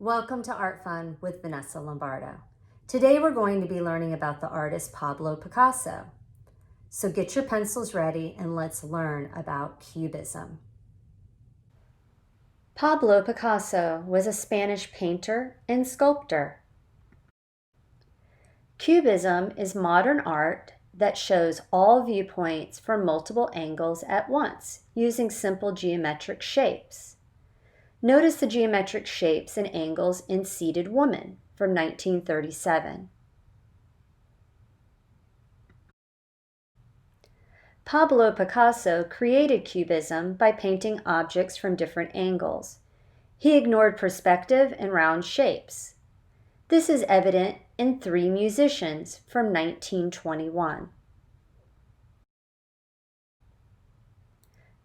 Welcome to Art Fun with Vanessa Lombardo. Today we're going to be learning about the artist Pablo Picasso. So get your pencils ready and let's learn about Cubism. Pablo Picasso was a Spanish painter and sculptor. Cubism is modern art that shows all viewpoints from multiple angles at once using simple geometric shapes. Notice the geometric shapes and angles in Seated Woman from 1937. Pablo Picasso created Cubism by painting objects from different angles. He ignored perspective and round shapes. This is evident in Three Musicians from 1921.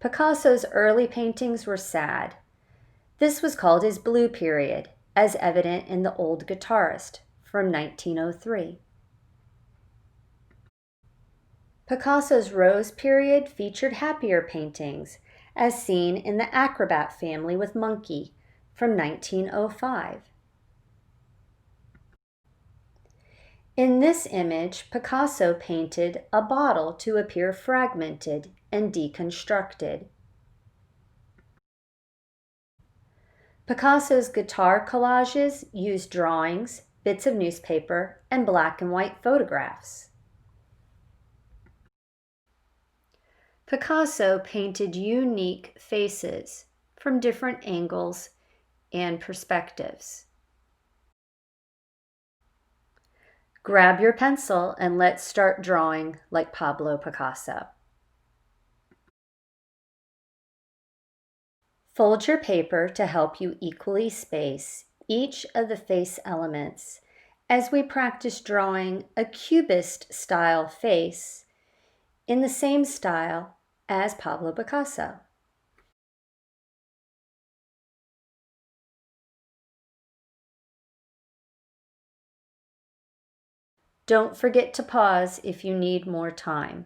Picasso's early paintings were sad. This was called his Blue Period, as evident in The Old Guitarist from 1903. Picasso's Rose Period featured happier paintings, as seen in The Acrobat Family with Monkey from 1905. In this image, Picasso painted a bottle to appear fragmented and deconstructed. Picasso's guitar collages used drawings, bits of newspaper, and black and white photographs. Picasso painted unique faces from different angles and perspectives. Grab your pencil and let's start drawing like Pablo Picasso. Fold your paper to help you equally space each of the face elements as we practice drawing a cubist-style face in the same style as Pablo Picasso. Don't forget to pause if you need more time.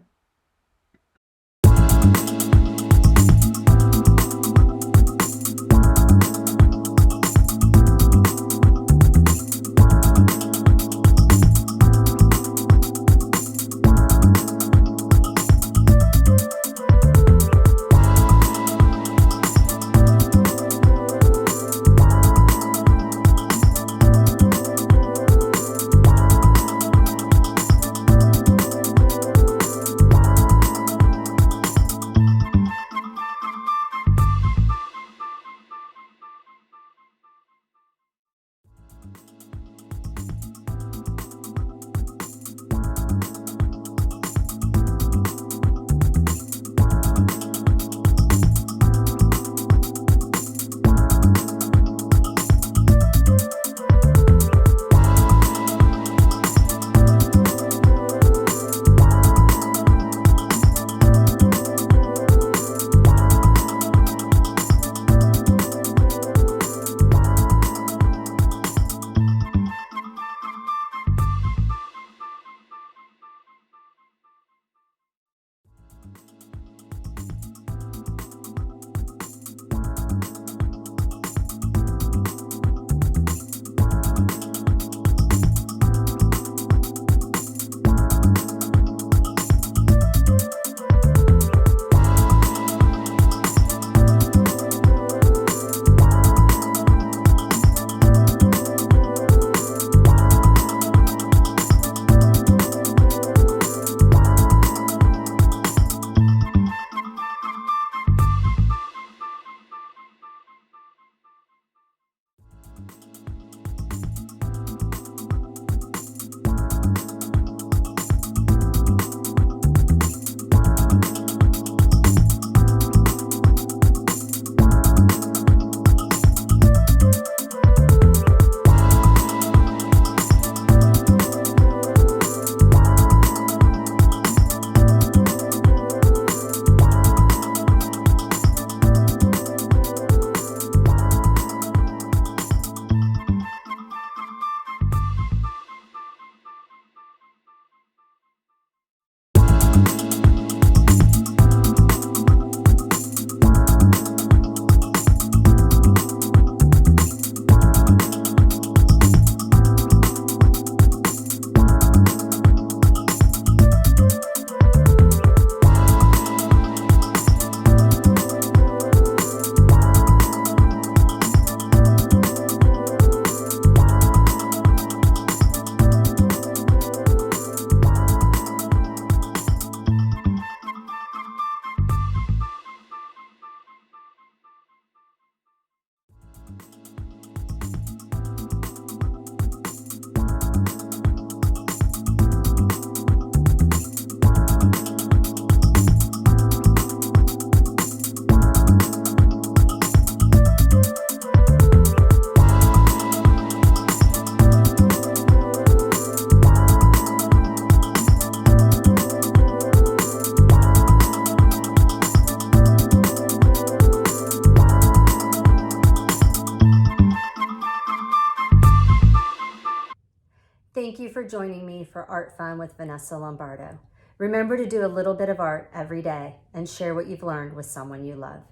joining me for Art Fun with Vanessa Lombardo. Remember to do a little bit of art every day and share what you've learned with someone you love.